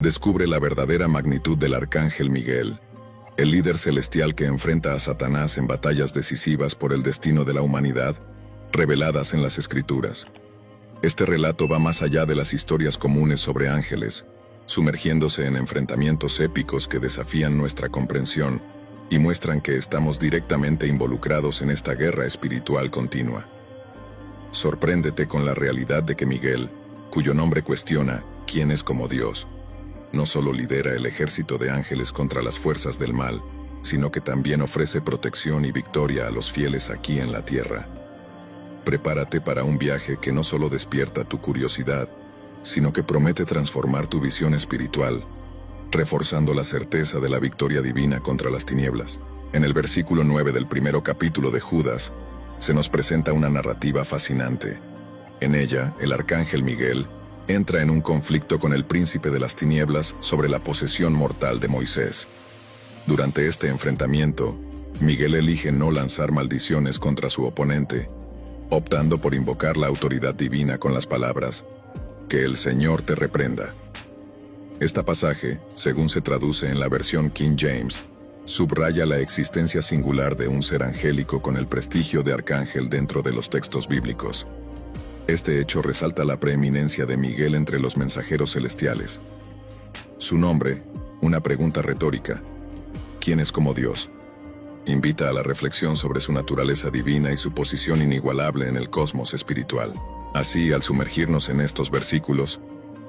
Descubre la verdadera magnitud del Arcángel Miguel, el líder celestial que enfrenta a Satanás en batallas decisivas por el destino de la humanidad, reveladas en las Escrituras. Este relato va más allá de las historias comunes sobre ángeles, sumergiéndose en enfrentamientos épicos que desafían nuestra comprensión y muestran que estamos directamente involucrados en esta guerra espiritual continua. Sorpréndete con la realidad de que Miguel, cuyo nombre cuestiona quién es como Dios, no solo lidera el ejército de ángeles contra las fuerzas del mal, sino que también ofrece protección y victoria a los fieles aquí en la tierra. Prepárate para un viaje que no solo despierta tu curiosidad, sino que promete transformar tu visión espiritual, reforzando la certeza de la victoria divina contra las tinieblas. En el versículo 9 del primero capítulo de Judas, se nos presenta una narrativa fascinante. En ella, el arcángel Miguel entra en un conflicto con el príncipe de las tinieblas sobre la posesión mortal de Moisés. Durante este enfrentamiento, Miguel elige no lanzar maldiciones contra su oponente, optando por invocar la autoridad divina con las palabras: «Que el Señor te reprenda». Este pasaje, según se traduce en la versión King James, subraya la existencia singular de un ser angélico con el prestigio de arcángel dentro de los textos bíblicos. Este hecho resalta la preeminencia de Miguel entre los mensajeros celestiales. Su nombre, una pregunta retórica, ¿quién es como Dios?, invita a la reflexión sobre su naturaleza divina y su posición inigualable en el cosmos espiritual. Así, al sumergirnos en estos versículos,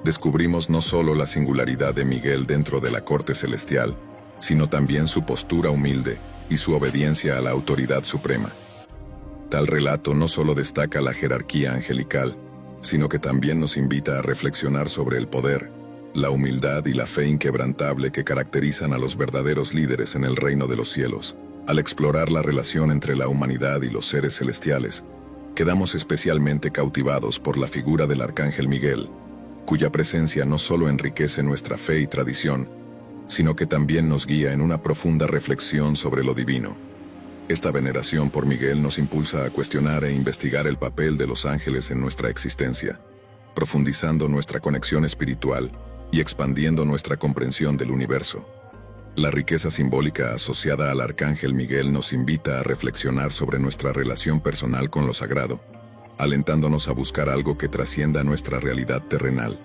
descubrimos no solo la singularidad de Miguel dentro de la corte celestial, sino también su postura humilde y su obediencia a la autoridad suprema. Tal relato no solo destaca la jerarquía angelical, sino que también nos invita a reflexionar sobre el poder, la humildad y la fe inquebrantable que caracterizan a los verdaderos líderes en el reino de los cielos. Al explorar la relación entre la humanidad y los seres celestiales, quedamos especialmente cautivados por la figura del arcángel Miguel, cuya presencia no solo enriquece nuestra fe y tradición, sino que también nos guía en una profunda reflexión sobre lo divino. Esta veneración por Miguel nos impulsa a cuestionar e investigar el papel de los ángeles en nuestra existencia, profundizando nuestra conexión espiritual y expandiendo nuestra comprensión del universo. La riqueza simbólica asociada al arcángel Miguel nos invita a reflexionar sobre nuestra relación personal con lo sagrado, alentándonos a buscar algo que trascienda nuestra realidad terrenal.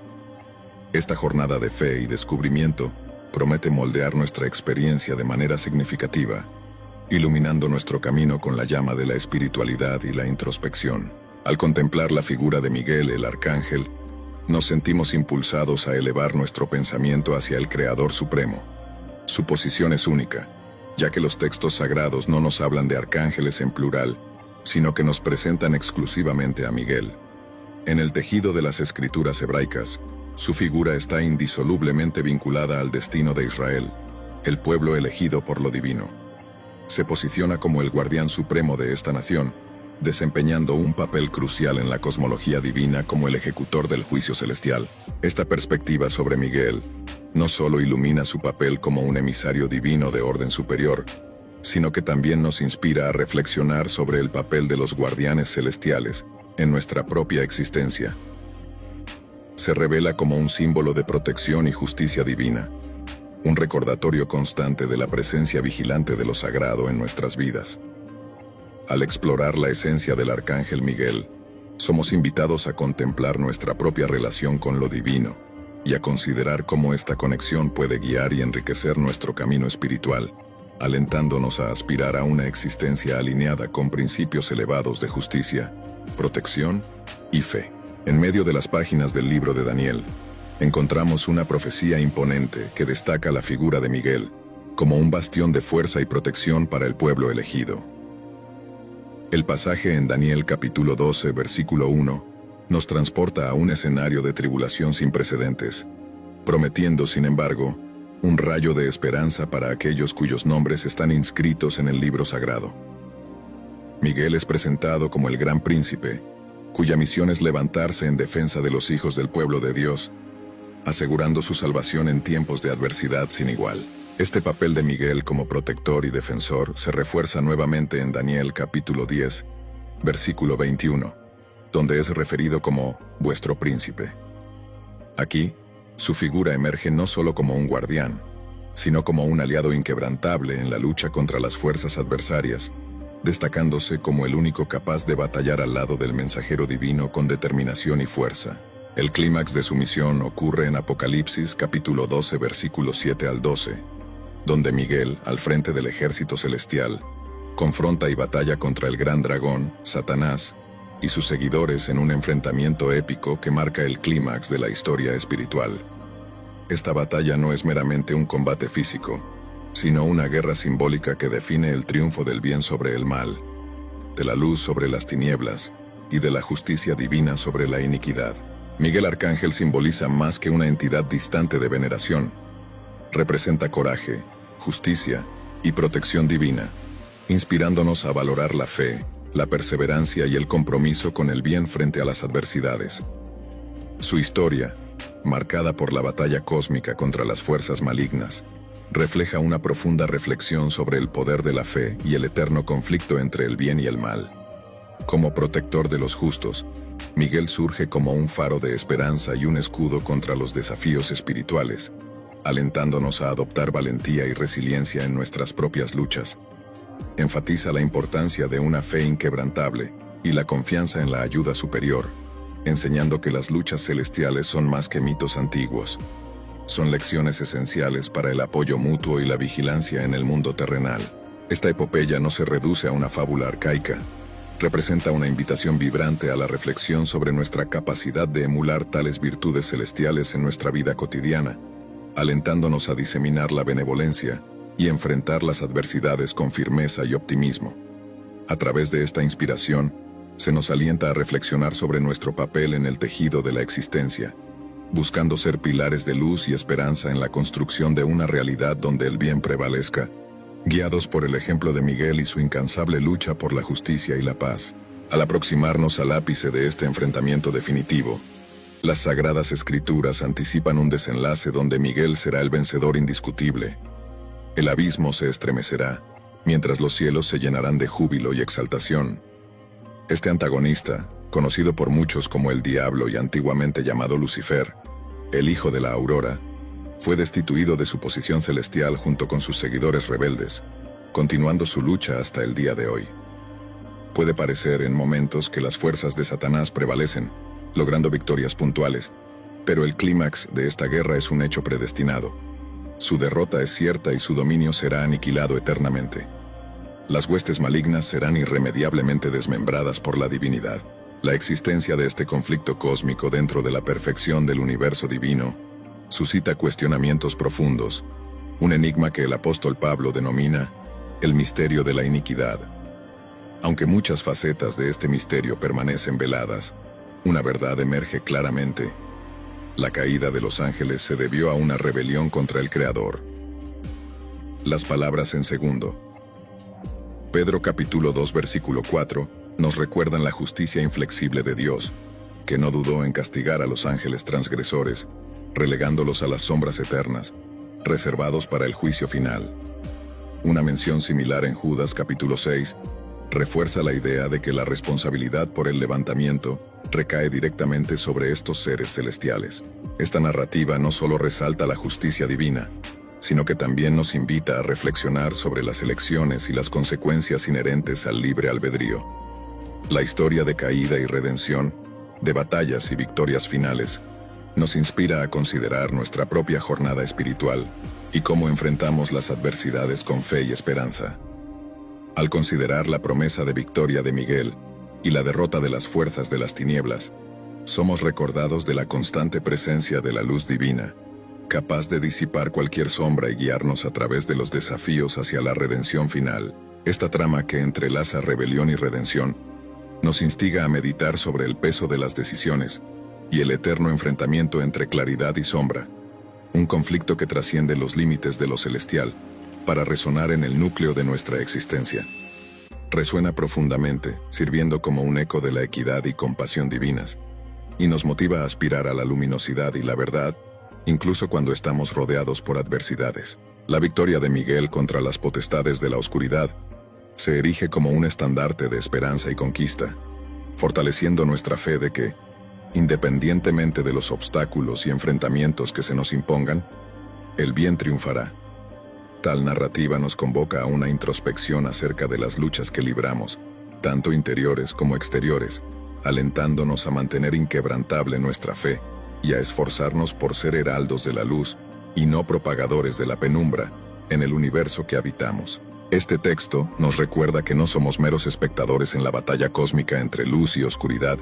Esta jornada de fe y descubrimiento promete moldear nuestra experiencia de manera significativa, iluminando nuestro camino con la llama de la espiritualidad y la introspección. Al contemplar la figura de Miguel, el arcángel, nos sentimos impulsados a elevar nuestro pensamiento hacia el Creador Supremo. Su posición es única, ya que los textos sagrados no nos hablan de arcángeles en plural, sino que nos presentan exclusivamente a Miguel. En el tejido de las escrituras hebraicas, su figura está indisolublemente vinculada al destino de Israel, el pueblo elegido por lo divino. Se posiciona como el guardián supremo de esta nación, desempeñando un papel crucial en la cosmología divina como el ejecutor del juicio celestial. Esta perspectiva sobre Miguel no solo ilumina su papel como un emisario divino de orden superior, sino que también nos inspira a reflexionar sobre el papel de los guardianes celestiales en nuestra propia existencia. Se revela como un símbolo de protección y justicia divina, un recordatorio constante de la presencia vigilante de lo sagrado en nuestras vidas. Al explorar la esencia del arcángel Miguel, somos invitados a contemplar nuestra propia relación con lo divino y a considerar cómo esta conexión puede guiar y enriquecer nuestro camino espiritual, alentándonos a aspirar a una existencia alineada con principios elevados de justicia, protección y fe. En medio de las páginas del libro de Daniel, encontramos una profecía imponente que destaca la figura de Miguel como un bastión de fuerza y protección para el pueblo elegido. El pasaje en Daniel capítulo 12, versículo 1, nos transporta a un escenario de tribulación sin precedentes, prometiendo, sin embargo, un rayo de esperanza para aquellos cuyos nombres están inscritos en el libro sagrado. Miguel es presentado como el gran príncipe, cuya misión es levantarse en defensa de los hijos del pueblo de Dios, asegurando su salvación en tiempos de adversidad sin igual. Este papel de Miguel como protector y defensor se refuerza nuevamente en Daniel capítulo 10, versículo 21, donde es referido como vuestro príncipe. Aquí, Su figura emerge no solo como un guardián, sino como un aliado inquebrantable en la lucha contra las fuerzas adversarias, destacándose como el único capaz de batallar al lado del mensajero divino con determinación y fuerza. El clímax de su misión ocurre en Apocalipsis capítulo 12 versículos 7 al 12, donde Miguel, al frente del ejército celestial, confronta y batalla contra el gran dragón, Satanás, y sus seguidores en un enfrentamiento épico que marca el clímax de la historia espiritual. Esta batalla no es meramente un combate físico, sino una guerra simbólica que define el triunfo del bien sobre el mal, de la luz sobre las tinieblas y de la justicia divina sobre la iniquidad. Miguel Arcángel simboliza más que una entidad distante de veneración. Representa coraje, justicia y protección divina, inspirándonos a valorar la fe, la perseverancia y el compromiso con el bien frente a las adversidades. Su historia, marcada por la batalla cósmica contra las fuerzas malignas, refleja una profunda reflexión sobre el poder de la fe y el eterno conflicto entre el bien y el mal. Como protector de los justos, Miguel surge como un faro de esperanza y un escudo contra los desafíos espirituales, alentándonos a adoptar valentía y resiliencia en nuestras propias luchas. Enfatiza la importancia de una fe inquebrantable y la confianza en la ayuda superior, enseñando que las luchas celestiales son más que mitos antiguos. Son lecciones esenciales para el apoyo mutuo y la vigilancia en el mundo terrenal. Esta epopeya no se reduce a una fábula arcaica. Representa una invitación vibrante a la reflexión sobre nuestra capacidad de emular tales virtudes celestiales en nuestra vida cotidiana, alentándonos a diseminar la benevolencia y enfrentar las adversidades con firmeza y optimismo. A través de esta inspiración, se nos alienta a reflexionar sobre nuestro papel en el tejido de la existencia, buscando ser pilares de luz y esperanza en la construcción de una realidad donde el bien prevalezca, guiados por el ejemplo de Miguel y su incansable lucha por la justicia y la paz. Al aproximarnos al ápice de este enfrentamiento definitivo, las Sagradas Escrituras anticipan un desenlace donde Miguel será el vencedor indiscutible. El abismo se estremecerá, mientras los cielos se llenarán de júbilo y exaltación. Este antagonista, conocido por muchos como el Diablo y antiguamente llamado Lucifer, el hijo de la aurora, fue destituido de su posición celestial junto con sus seguidores rebeldes, continuando su lucha hasta el día de hoy. Puede parecer en momentos que las fuerzas de Satanás prevalecen, logrando victorias puntuales, pero el clímax de esta guerra es un hecho predestinado. Su derrota es cierta y su dominio será aniquilado eternamente. Las huestes malignas serán irremediablemente desmembradas por la divinidad. La existencia de este conflicto cósmico dentro de la perfección del universo divino suscita cuestionamientos profundos, un enigma que el apóstol Pablo denomina el misterio de la iniquidad. Aunque muchas facetas de este misterio permanecen veladas, una verdad emerge claramente. La caída de los ángeles se debió a una rebelión contra el Creador. Las palabras en segundo Pedro capítulo 2 versículo 4 nos recuerdan la justicia inflexible de Dios, que no dudó en castigar a los ángeles transgresores, relegándolos a las sombras eternas, reservados para el juicio final. Una mención similar en Judas capítulo 6 refuerza la idea de que la responsabilidad por el levantamiento recae directamente sobre estos seres celestiales. Esta narrativa no solo resalta la justicia divina, sino que también nos invita a reflexionar sobre las elecciones y las consecuencias inherentes al libre albedrío. La historia de caída y redención, de batallas y victorias finales, nos inspira a considerar nuestra propia jornada espiritual y cómo enfrentamos las adversidades con fe y esperanza. Al considerar la promesa de victoria de Miguel y la derrota de las fuerzas de las tinieblas, somos recordados de la constante presencia de la luz divina, capaz de disipar cualquier sombra y guiarnos a través de los desafíos hacia la redención final. Esta trama que entrelaza rebelión y redención nos instiga a meditar sobre el peso de las decisiones y el eterno enfrentamiento entre claridad y sombra, un conflicto que trasciende los límites de lo celestial para resonar en el núcleo de nuestra existencia. Resuena profundamente, sirviendo como un eco de la equidad y compasión divinas, y nos motiva a aspirar a la luminosidad y la verdad, incluso cuando estamos rodeados por adversidades. La victoria de Miguel contra las potestades de la oscuridad se erige como un estandarte de esperanza y conquista, fortaleciendo nuestra fe de que, Independientemente de los obstáculos y enfrentamientos que se nos impongan, el bien triunfará. Tal narrativa nos convoca a una introspección acerca de las luchas que libramos, tanto interiores como exteriores, alentándonos a mantener inquebrantable nuestra fe y a esforzarnos por ser heraldos de la luz y no propagadores de la penumbra en el universo que habitamos. Este texto nos recuerda que no somos meros espectadores en la batalla cósmica entre luz y oscuridad,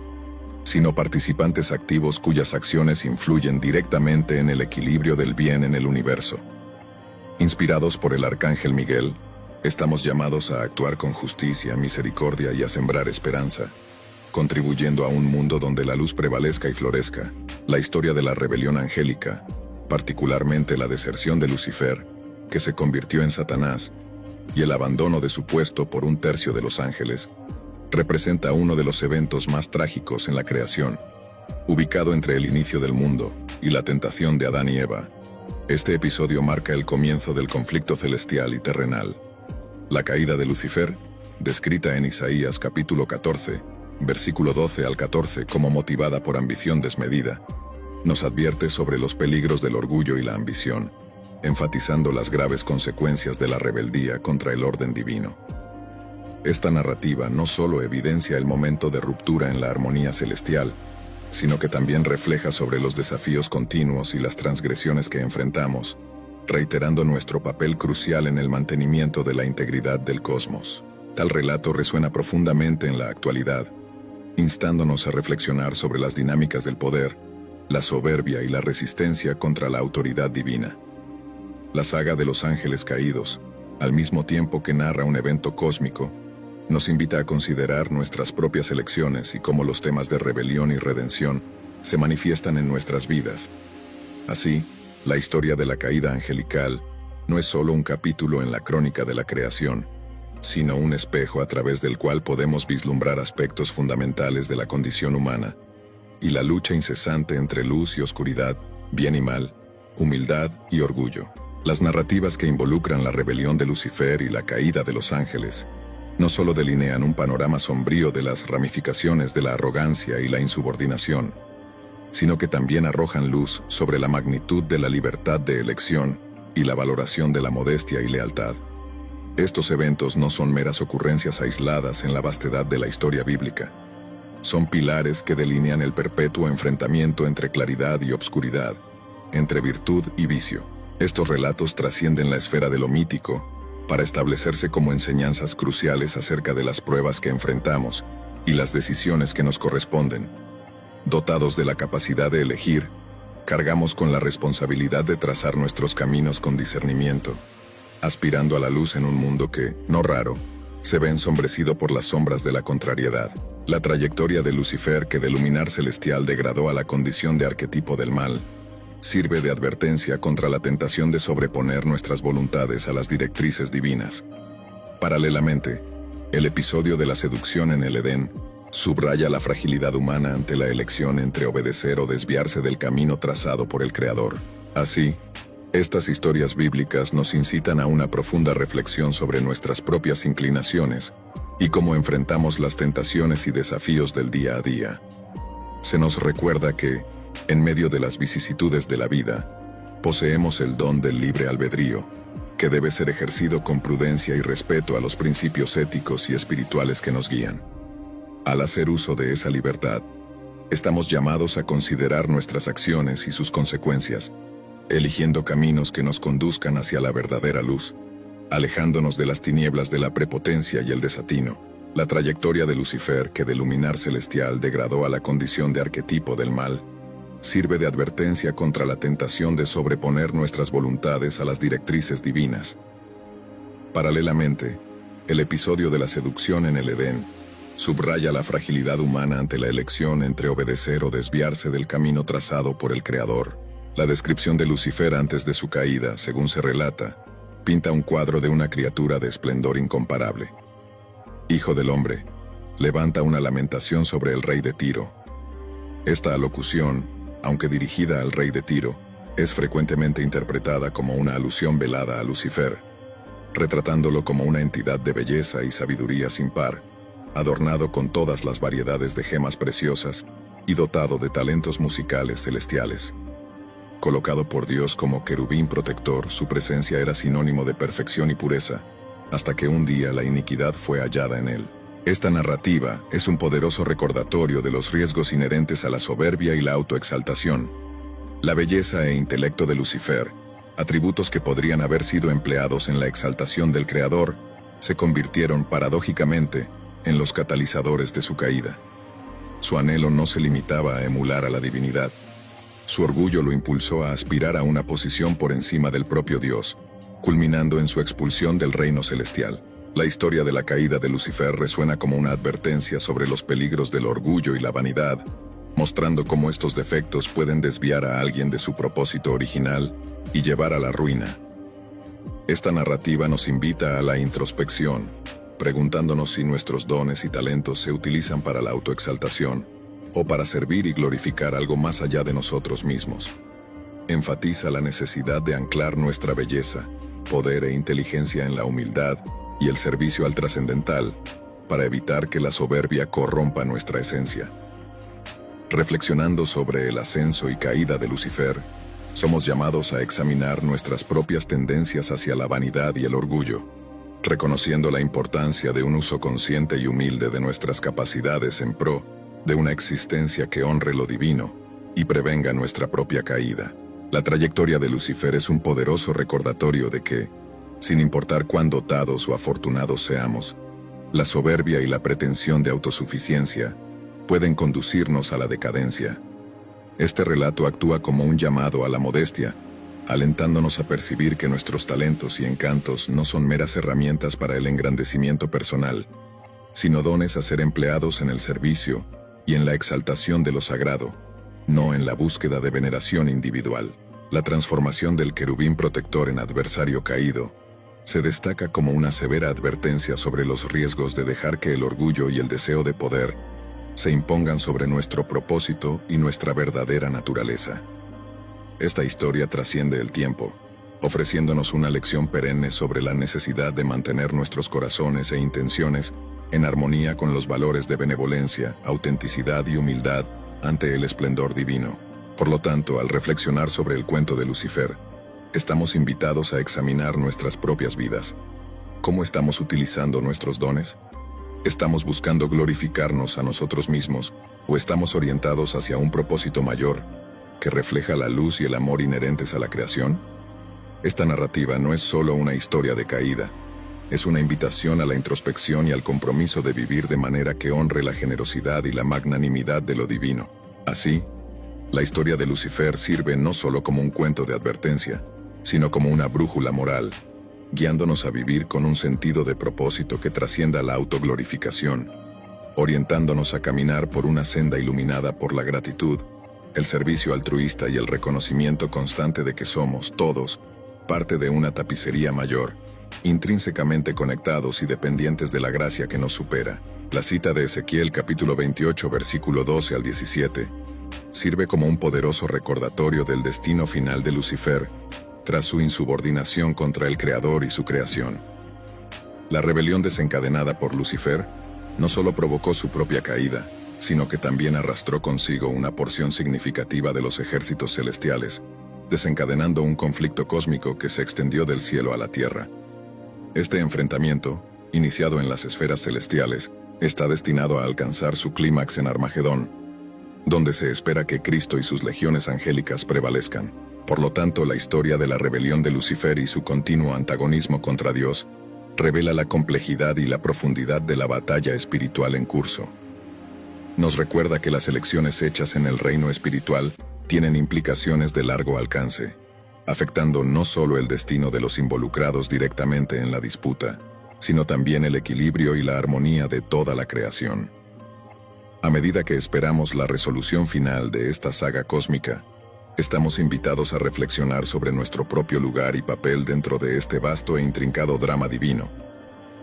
sino participantes activos cuyas acciones influyen directamente en el equilibrio del bien en el universo. Inspirados por el Arcángel Miguel, estamos llamados a actuar con justicia, misericordia y a sembrar esperanza, contribuyendo a un mundo donde la luz prevalezca y florezca. La historia de la rebelión angélica, particularmente la deserción de Lucifer, que se convirtió en Satanás, y el abandono de su puesto por un tercio de los ángeles, representa uno de los eventos más trágicos en la creación. Ubicado entre el inicio del mundo y la tentación de Adán y Eva, este episodio marca el comienzo del conflicto celestial y terrenal. La caída de Lucifer, descrita en Isaías capítulo 14, versículo 12 al 14 como motivada por ambición desmedida, nos advierte sobre los peligros del orgullo y la ambición, enfatizando las graves consecuencias de la rebeldía contra el orden divino. Esta narrativa no solo evidencia el momento de ruptura en la armonía celestial, sino que también refleja sobre los desafíos continuos y las transgresiones que enfrentamos, reiterando nuestro papel crucial en el mantenimiento de la integridad del cosmos. Tal relato resuena profundamente en la actualidad, instándonos a reflexionar sobre las dinámicas del poder, la soberbia y la resistencia contra la autoridad divina. La saga de los ángeles caídos, al mismo tiempo que narra un evento cósmico, nos invita a considerar nuestras propias elecciones y cómo los temas de rebelión y redención se manifiestan en nuestras vidas. Así, la historia de la caída angelical no es solo un capítulo en la crónica de la creación, sino un espejo a través del cual podemos vislumbrar aspectos fundamentales de la condición humana y la lucha incesante entre luz y oscuridad, bien y mal, humildad y orgullo. Las narrativas que involucran la rebelión de Lucifer y la caída de los ángeles no solo delinean un panorama sombrío de las ramificaciones de la arrogancia y la insubordinación, sino que también arrojan luz sobre la magnitud de la libertad de elección y la valoración de la modestia y lealtad. Estos eventos no son meras ocurrencias aisladas en la vastedad de la historia bíblica. Son pilares que delinean el perpetuo enfrentamiento entre claridad y obscuridad, entre virtud y vicio. Estos relatos trascienden la esfera de lo mítico para establecerse como enseñanzas cruciales acerca de las pruebas que enfrentamos y las decisiones que nos corresponden. Dotados de la capacidad de elegir, cargamos con la responsabilidad de trazar nuestros caminos con discernimiento, aspirando a la luz en un mundo que, no raro, se ve ensombrecido por las sombras de la contrariedad. La trayectoria de Lucifer, que de luminar celestial degradó a la condición de arquetipo del mal, sirve de advertencia contra la tentación de sobreponer nuestras voluntades a las directrices divinas. Paralelamente, el episodio de la seducción en el Edén subraya la fragilidad humana ante la elección entre obedecer o desviarse del camino trazado por el Creador. Así, estas historias bíblicas nos incitan a una profunda reflexión sobre nuestras propias inclinaciones y cómo enfrentamos las tentaciones y desafíos del día a día. Se nos recuerda que, en medio de las vicisitudes de la vida, poseemos el don del libre albedrío, que debe ser ejercido con prudencia y respeto a los principios éticos y espirituales que nos guían. Al hacer uso de esa libertad, estamos llamados a considerar nuestras acciones y sus consecuencias, eligiendo caminos que nos conduzcan hacia la verdadera luz, alejándonos de las tinieblas de la prepotencia y el desatino. La trayectoria de Lucifer, que de luminar celestial degradó a la condición de arquetipo del mal, sirve de advertencia contra la tentación de sobreponer nuestras voluntades a las directrices divinas. Paralelamente, el episodio de la seducción en el Edén subraya la fragilidad humana ante la elección entre obedecer o desviarse del camino trazado por el Creador. La descripción de Lucifer antes de su caída, según se relata, pinta un cuadro de una criatura de esplendor incomparable. Hijo del hombre, levanta una lamentación sobre el rey de Tiro. Esta alocución, aunque dirigida al rey de Tiro, es frecuentemente interpretada como una alusión velada a Lucifer, retratándolo como una entidad de belleza y sabiduría sin par, adornado con todas las variedades de gemas preciosas y dotado de talentos musicales celestiales. Colocado por Dios como querubín protector, su presencia era sinónimo de perfección y pureza, hasta que un día la iniquidad fue hallada en él. Esta narrativa es un poderoso recordatorio de los riesgos inherentes a la soberbia y la autoexaltación. La belleza e intelecto de Lucifer, atributos que podrían haber sido empleados en la exaltación del Creador, se convirtieron paradójicamente en los catalizadores de su caída. Su anhelo no se limitaba a emular a la divinidad. Su orgullo lo impulsó a aspirar a una posición por encima del propio Dios, culminando en su expulsión del reino celestial. La historia de la caída de Lucifer resuena como una advertencia sobre los peligros del orgullo y la vanidad, mostrando cómo estos defectos pueden desviar a alguien de su propósito original y llevar a la ruina. Esta narrativa nos invita a la introspección, preguntándonos si nuestros dones y talentos se utilizan para la autoexaltación o para servir y glorificar algo más allá de nosotros mismos. Enfatiza la necesidad de anclar nuestra belleza, poder e inteligencia en la humildad y el servicio al trascendental, para evitar que la soberbia corrompa nuestra esencia. Reflexionando sobre el ascenso y caída de Lucifer, somos llamados a examinar nuestras propias tendencias hacia la vanidad y el orgullo, reconociendo la importancia de un uso consciente y humilde de nuestras capacidades en pro de una existencia que honre lo divino y prevenga nuestra propia caída. La trayectoria de Lucifer es un poderoso recordatorio de que, sin importar cuán dotados o afortunados seamos, la soberbia y la pretensión de autosuficiencia pueden conducirnos a la decadencia. Este relato actúa como un llamado a la modestia, alentándonos a percibir que nuestros talentos y encantos no son meras herramientas para el engrandecimiento personal, sino dones a ser empleados en el servicio y en la exaltación de lo sagrado, no en la búsqueda de veneración individual. La transformación del querubín protector en adversario caído se destaca como una severa advertencia sobre los riesgos de dejar que el orgullo y el deseo de poder se impongan sobre nuestro propósito y nuestra verdadera naturaleza. Esta historia trasciende el tiempo, ofreciéndonos una lección perenne sobre la necesidad de mantener nuestros corazones e intenciones en armonía con los valores de benevolencia, autenticidad y humildad ante el esplendor divino. Por lo tanto, al reflexionar sobre el cuento de Lucifer, estamos invitados a examinar nuestras propias vidas. ¿Cómo estamos utilizando nuestros dones? ¿Estamos buscando glorificarnos a nosotros mismos o estamos orientados hacia un propósito mayor que refleja la luz y el amor inherentes a la creación? Esta narrativa no es solo una historia de caída, es una invitación a la introspección y al compromiso de vivir de manera que honre la generosidad y la magnanimidad de lo divino. Así, la historia de Lucifer sirve no solo como un cuento de advertencia, sino como una brújula moral, guiándonos a vivir con un sentido de propósito que trascienda la autoglorificación, orientándonos a caminar por una senda iluminada por la gratitud, el servicio altruista y el reconocimiento constante de que somos, todos, parte de una tapicería mayor, intrínsecamente conectados y dependientes de la gracia que nos supera. La cita de Ezequiel capítulo 28 versículo 12 al 17 sirve como un poderoso recordatorio del destino final de Lucifer, tras su insubordinación contra el Creador y su creación. La rebelión desencadenada por Lucifer no solo provocó su propia caída, sino que también arrastró consigo una porción significativa de los ejércitos celestiales, desencadenando un conflicto cósmico que se extendió del cielo a la tierra. Este enfrentamiento, iniciado en las esferas celestiales, está destinado a alcanzar su clímax en Armagedón, donde se espera que Cristo y sus legiones angélicas prevalezcan. Por lo tanto, la historia de la rebelión de Lucifer y su continuo antagonismo contra Dios revela la complejidad y la profundidad de la batalla espiritual en curso. Nos recuerda que las elecciones hechas en el reino espiritual tienen implicaciones de largo alcance, afectando no solo el destino de los involucrados directamente en la disputa, sino también el equilibrio y la armonía de toda la creación. A medida que esperamos la resolución final de esta saga cósmica, estamos invitados a reflexionar sobre nuestro propio lugar y papel dentro de este vasto e intrincado drama divino,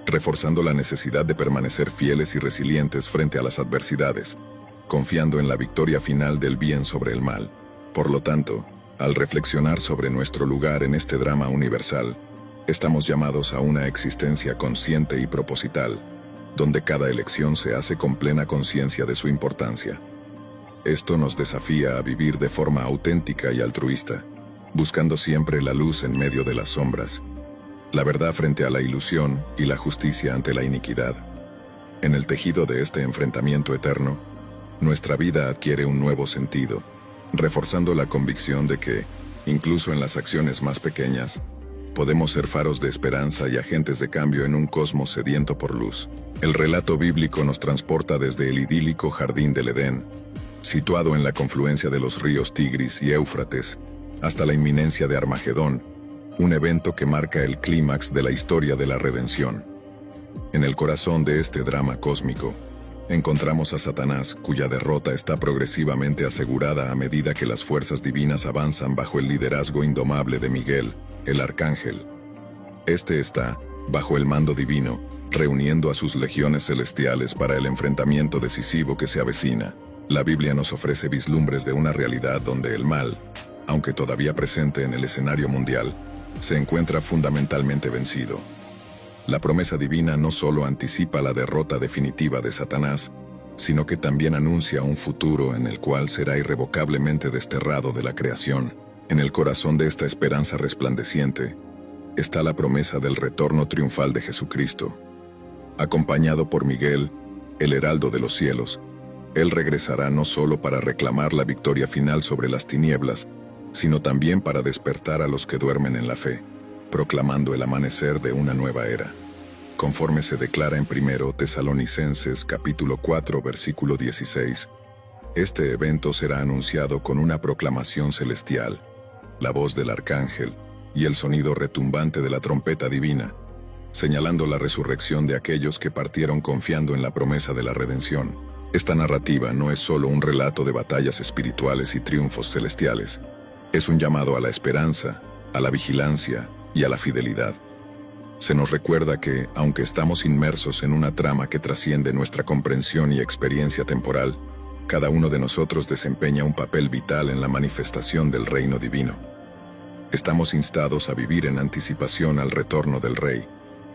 reforzando la necesidad de permanecer fieles y resilientes frente a las adversidades, confiando en la victoria final del bien sobre el mal. Por lo tanto, al reflexionar sobre nuestro lugar en este drama universal, estamos llamados a una existencia consciente y proposital, donde cada elección se hace con plena conciencia de su importancia. Esto nos desafía a vivir de forma auténtica y altruista, buscando siempre la luz en medio de las sombras, la verdad frente a la ilusión y la justicia ante la iniquidad. En el tejido de este enfrentamiento eterno, nuestra vida adquiere un nuevo sentido, reforzando la convicción de que, incluso en las acciones más pequeñas, podemos ser faros de esperanza y agentes de cambio en un cosmos sediento por luz. El relato bíblico nos transporta desde el idílico jardín del Edén, situado en la confluencia de los ríos Tigris y Éufrates, hasta la inminencia de Armagedón, un evento que marca el clímax de la historia de la redención. En el corazón de este drama cósmico, encontramos a Satanás, cuya derrota está progresivamente asegurada a medida que las fuerzas divinas avanzan bajo el liderazgo indomable de Miguel, el arcángel. Este está, bajo el mando divino, reuniendo a sus legiones celestiales para el enfrentamiento decisivo que se avecina. La Biblia nos ofrece vislumbres de una realidad donde el mal, aunque todavía presente en el escenario mundial, se encuentra fundamentalmente vencido. La promesa divina no solo anticipa la derrota definitiva de Satanás, sino que también anuncia un futuro en el cual será irrevocablemente desterrado de la creación. En el corazón de esta esperanza resplandeciente está la promesa del retorno triunfal de Jesucristo. Acompañado por Miguel, el heraldo de los cielos, Él regresará no solo para reclamar la victoria final sobre las tinieblas, sino también para despertar a los que duermen en la fe, proclamando el amanecer de una nueva era. Conforme se declara en 1 Tesalonicenses capítulo 4 versículo 16, este evento será anunciado con una proclamación celestial, la voz del arcángel y el sonido retumbante de la trompeta divina, señalando la resurrección de aquellos que partieron confiando en la promesa de la redención. Esta narrativa no es solo un relato de batallas espirituales y triunfos celestiales, es un llamado a la esperanza, a la vigilancia y a la fidelidad. Se nos recuerda que, aunque estamos inmersos en una trama que trasciende nuestra comprensión y experiencia temporal, cada uno de nosotros desempeña un papel vital en la manifestación del reino divino. Estamos instados a vivir en anticipación al retorno del Rey,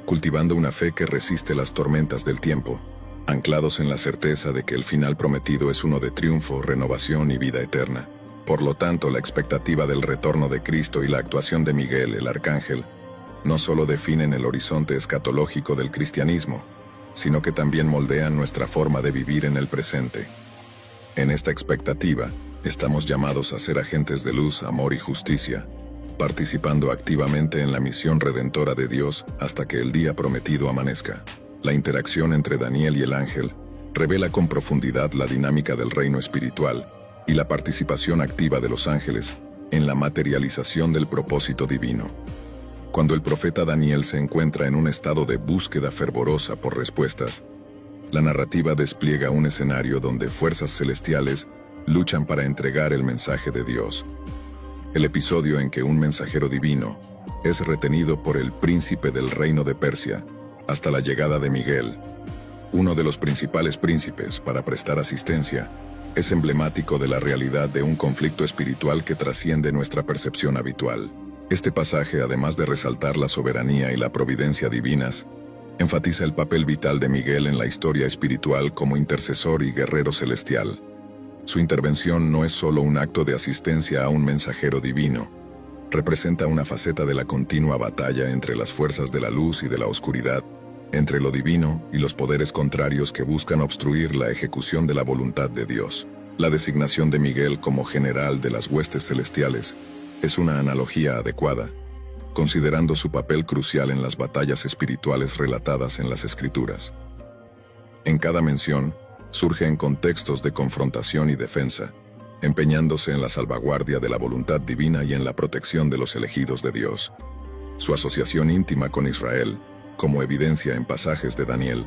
cultivando una fe que resiste las tormentas del tiempo, anclados en la certeza de que el final prometido es uno de triunfo, renovación y vida eterna. Por lo tanto, la expectativa del retorno de Cristo y la actuación de Miguel, el arcángel, no solo definen el horizonte escatológico del cristianismo, sino que también moldean nuestra forma de vivir en el presente. En esta expectativa, estamos llamados a ser agentes de luz, amor y justicia, participando activamente en la misión redentora de Dios hasta que el día prometido amanezca. La interacción entre Daniel y el ángel revela con profundidad la dinámica del reino espiritual y la participación activa de los ángeles en la materialización del propósito divino. Cuando el profeta Daniel se encuentra en un estado de búsqueda fervorosa por respuestas, la narrativa despliega un escenario donde fuerzas celestiales luchan para entregar el mensaje de Dios. El episodio en que un mensajero divino es retenido por el príncipe del reino de Persia hasta la llegada de Miguel, uno de los principales príncipes, para prestar asistencia, es emblemático de la realidad de un conflicto espiritual que trasciende nuestra percepción habitual. Este pasaje, además de resaltar la soberanía y la providencia divinas, enfatiza el papel vital de Miguel en la historia espiritual como intercesor y guerrero celestial. Su intervención no es solo un acto de asistencia a un mensajero divino, representa una faceta de la continua batalla entre las fuerzas de la luz y de la oscuridad, entre lo divino y los poderes contrarios que buscan obstruir la ejecución de la voluntad de Dios. La designación de Miguel como general de las huestes celestiales es una analogía adecuada, considerando su papel crucial en las batallas espirituales relatadas en las Escrituras. En cada mención, surge en contextos de confrontación y defensa, empeñándose en la salvaguardia de la voluntad divina y en la protección de los elegidos de Dios. Su asociación íntima con Israel, como evidencia en pasajes de Daniel,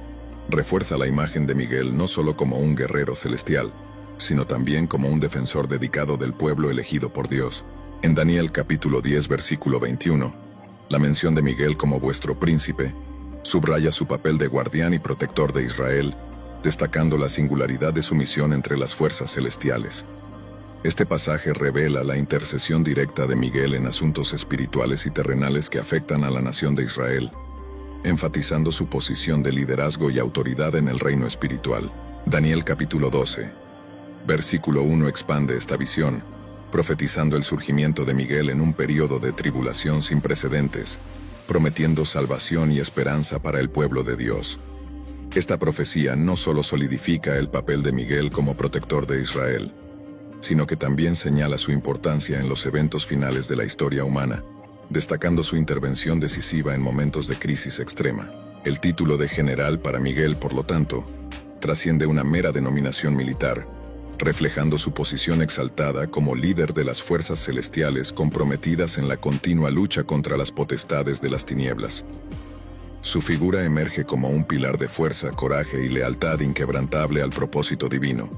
refuerza la imagen de Miguel no solo como un guerrero celestial, sino también como un defensor dedicado del pueblo elegido por Dios. En Daniel capítulo 10 versículo 21, la mención de Miguel como vuestro príncipe subraya su papel de guardián y protector de Israel, destacando la singularidad de su misión entre las fuerzas celestiales. Este pasaje revela la intercesión directa de Miguel en asuntos espirituales y terrenales que afectan a la nación de Israel, enfatizando su posición de liderazgo y autoridad en el reino espiritual. Daniel capítulo 12, Versículo 1 expande esta visión, profetizando el surgimiento de Miguel en un período de tribulación sin precedentes, prometiendo salvación y esperanza para el pueblo de Dios. Esta profecía no solo solidifica el papel de Miguel como protector de Israel, sino que también señala su importancia en los eventos finales de la historia humana, destacando su intervención decisiva en momentos de crisis extrema. El título de general para Miguel, por lo tanto, trasciende una mera denominación militar, reflejando su posición exaltada como líder de las fuerzas celestiales comprometidas en la continua lucha contra las potestades de las tinieblas. Su figura emerge como un pilar de fuerza, coraje y lealtad inquebrantable al propósito divino,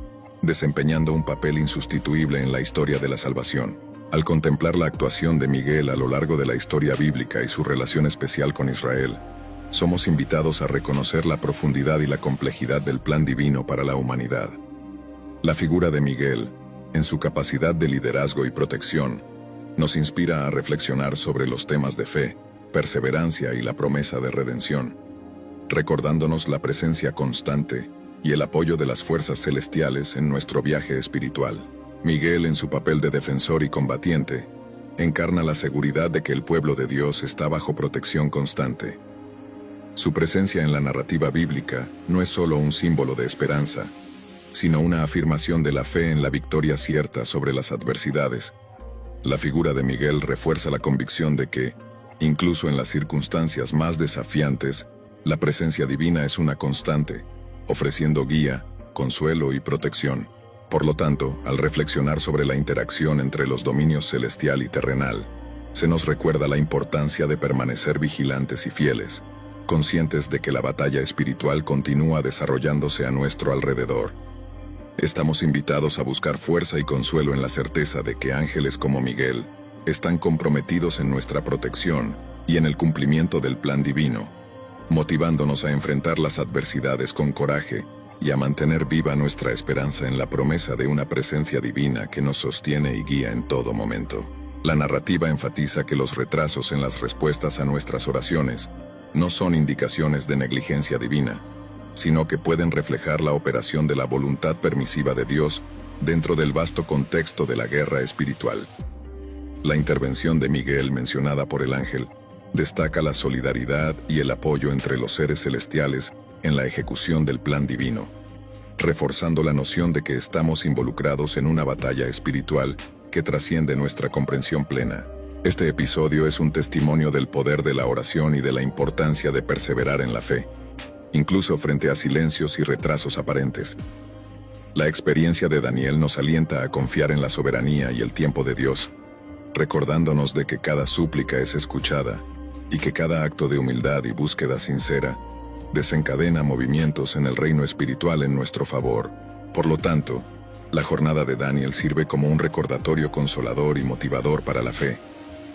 desempeñando un papel insustituible en la historia de la salvación. Al contemplar la actuación de Miguel a lo largo de la historia bíblica y su relación especial con Israel, somos invitados a reconocer la profundidad y la complejidad del plan divino para la humanidad. La figura de Miguel, en su capacidad de liderazgo y protección, nos inspira a reflexionar sobre los temas de fe, perseverancia y la promesa de redención, recordándonos la presencia constante y el apoyo de las fuerzas celestiales en nuestro viaje espiritual. Miguel, en su papel de defensor y combatiente, encarna la seguridad de que el pueblo de Dios está bajo protección constante. Su presencia en la narrativa bíblica no es solo un símbolo de esperanza, sino una afirmación de la fe en la victoria cierta sobre las adversidades. La figura de Miguel refuerza la convicción de que, incluso en las circunstancias más desafiantes, la presencia divina es una constante, ofreciendo guía, consuelo y protección. Por lo tanto, al reflexionar sobre la interacción entre los dominios celestial y terrenal, se nos recuerda la importancia de permanecer vigilantes y fieles, conscientes de que la batalla espiritual continúa desarrollándose a nuestro alrededor. Estamos invitados a buscar fuerza y consuelo en la certeza de que ángeles como Miguel están comprometidos en nuestra protección y en el cumplimiento del plan divino, motivándonos a enfrentar las adversidades con coraje y a mantener viva nuestra esperanza en la promesa de una presencia divina que nos sostiene y guía en todo momento. La narrativa enfatiza que los retrasos en las respuestas a nuestras oraciones no son indicaciones de negligencia divina, sino que pueden reflejar la operación de la voluntad permisiva de Dios dentro del vasto contexto de la guerra espiritual. La intervención de Miguel mencionada por el ángel destaca la solidaridad y el apoyo entre los seres celestiales en la ejecución del plan divino, reforzando la noción de que estamos involucrados en una batalla espiritual que trasciende nuestra comprensión plena. Este episodio es un testimonio del poder de la oración y de la importancia de perseverar en la fe, incluso frente a silencios y retrasos aparentes. La experiencia de Daniel nos alienta a confiar en la soberanía y el tiempo de Dios, recordándonos de que cada súplica es escuchada y que cada acto de humildad y búsqueda sincera desencadena movimientos en el reino espiritual en nuestro favor. Por lo tanto, la jornada de Daniel sirve como un recordatorio consolador y motivador para la fe,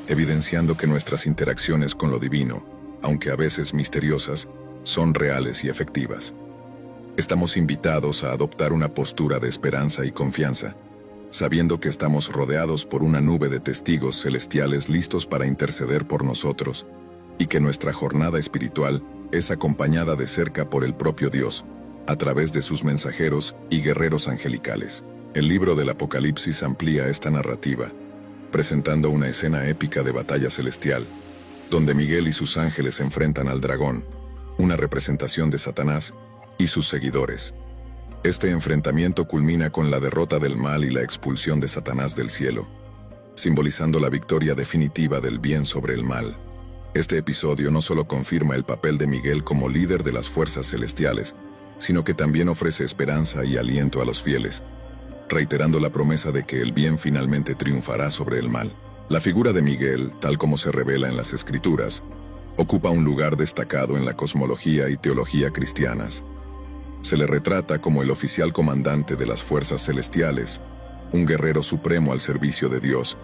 evidenciando que nuestras interacciones con lo divino, aunque a veces misteriosas, son reales y efectivas. Estamos invitados a adoptar una postura de esperanza y confianza, sabiendo que estamos rodeados por una nube de testigos celestiales listos para interceder por nosotros, y que nuestra jornada espiritual es acompañada de cerca por el propio Dios, a través de sus mensajeros y guerreros angelicales. El libro del Apocalipsis amplía esta narrativa, presentando una escena épica de batalla celestial, donde Miguel y sus ángeles se enfrentan al dragón, una representación de Satanás y sus seguidores. Este enfrentamiento culmina con la derrota del mal y la expulsión de Satanás del cielo, simbolizando la victoria definitiva del bien sobre el mal. Este episodio no solo confirma el papel de Miguel como líder de las fuerzas celestiales, sino que también ofrece esperanza y aliento a los fieles, reiterando la promesa de que el bien finalmente triunfará sobre el mal. La figura de Miguel, tal como se revela en las Escrituras, ocupa un lugar destacado en la cosmología y teología cristianas. Se le retrata como el oficial comandante de las fuerzas celestiales, un guerrero supremo al servicio de Dios,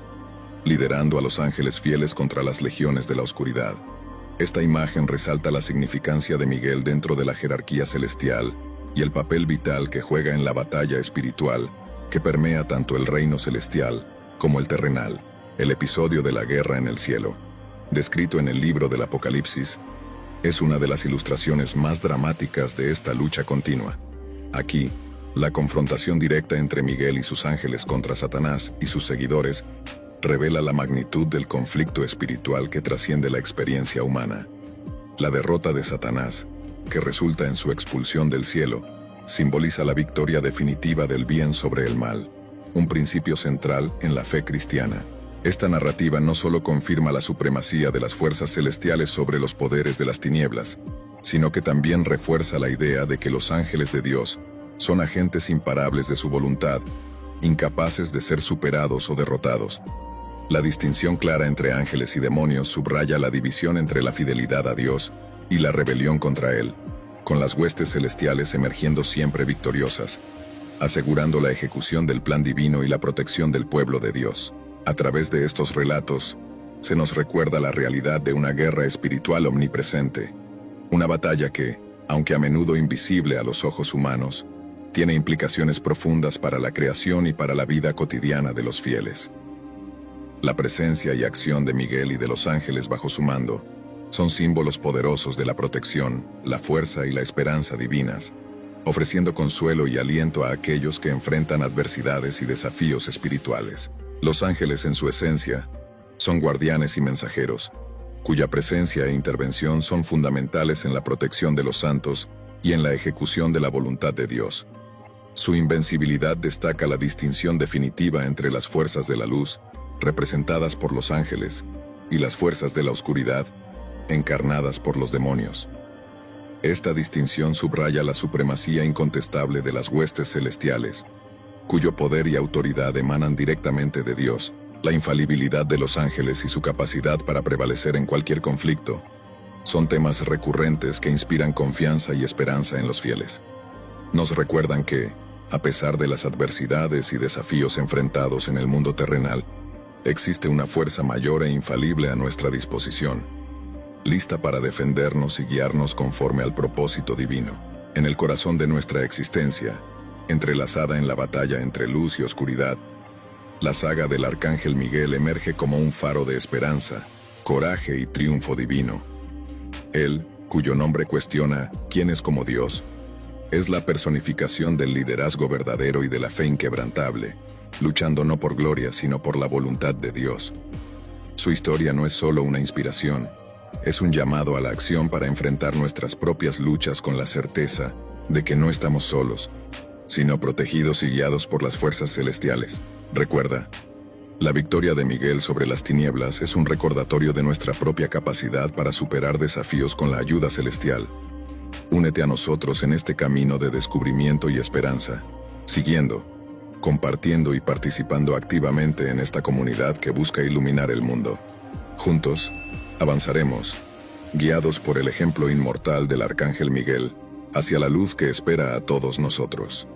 liderando a los ángeles fieles contra las legiones de la oscuridad. Esta imagen resalta la significancia de Miguel dentro de la jerarquía celestial y el papel vital que juega en la batalla espiritual que permea tanto el reino celestial como el terrenal. El episodio de la guerra en el cielo, descrito en el libro del Apocalipsis, es una de las ilustraciones más dramáticas de esta lucha continua. Aquí, La confrontación directa entre Miguel y sus ángeles contra Satanás y sus seguidores revela la magnitud del conflicto espiritual que trasciende la experiencia humana. La derrota de Satanás, que resulta en su expulsión del cielo, simboliza la victoria definitiva del bien sobre el mal, un principio central en la fe cristiana. Esta narrativa no solo confirma la supremacía de las fuerzas celestiales sobre los poderes de las tinieblas, sino que también refuerza la idea de que los ángeles de Dios son agentes imparables de su voluntad, incapaces de ser superados o derrotados. La distinción clara entre ángeles y demonios subraya la división entre la fidelidad a Dios y la rebelión contra Él, con las huestes celestiales emergiendo siempre victoriosas, asegurando la ejecución del plan divino y la protección del pueblo de Dios. A través de estos relatos, se nos recuerda la realidad de una guerra espiritual omnipresente, una batalla que, aunque a menudo invisible a los ojos humanos, tiene implicaciones profundas para la creación y para la vida cotidiana de los fieles. La presencia y acción de Miguel y de los ángeles bajo su mando son símbolos poderosos de la protección, la fuerza y la esperanza divinas, ofreciendo consuelo y aliento a aquellos que enfrentan adversidades y desafíos espirituales. Los ángeles, en su esencia, son guardianes y mensajeros, cuya presencia e intervención son fundamentales en la protección de los santos y en la ejecución de la voluntad de Dios. Su invencibilidad destaca la distinción definitiva entre las fuerzas de la luz, representadas por los ángeles, y las fuerzas de la oscuridad, encarnadas por los demonios. Esta distinción subraya la supremacía incontestable de las huestes celestiales, cuyo poder y autoridad emanan directamente de Dios, la infalibilidad de los ángeles y su capacidad para prevalecer en cualquier conflicto. Son temas recurrentes que inspiran confianza y esperanza en los fieles. Nos recuerdan que, a pesar de las adversidades y desafíos enfrentados en el mundo terrenal, existe una fuerza mayor e infalible a nuestra disposición, lista para defendernos y guiarnos conforme al propósito divino. En el corazón de nuestra existencia, entrelazada en la batalla entre luz y oscuridad, la saga del Arcángel Miguel emerge como un faro de esperanza, coraje y triunfo divino. Él, cuyo nombre cuestiona quién es como Dios, es la personificación del liderazgo verdadero y de la fe inquebrantable, luchando no por gloria sino por la voluntad de Dios. Su historia no es solo una inspiración, es un llamado a la acción para enfrentar nuestras propias luchas con la certeza de que no estamos solos, sino protegidos y guiados por las fuerzas celestiales. Recuerda, la victoria de Miguel sobre las tinieblas es un recordatorio de nuestra propia capacidad para superar desafíos con la ayuda celestial. Únete a nosotros en este camino de descubrimiento y esperanza, siguiendo, compartiendo y participando activamente en esta comunidad que busca iluminar el mundo. Juntos, avanzaremos, guiados por el ejemplo inmortal del Arcángel Miguel, hacia la luz que espera a todos nosotros.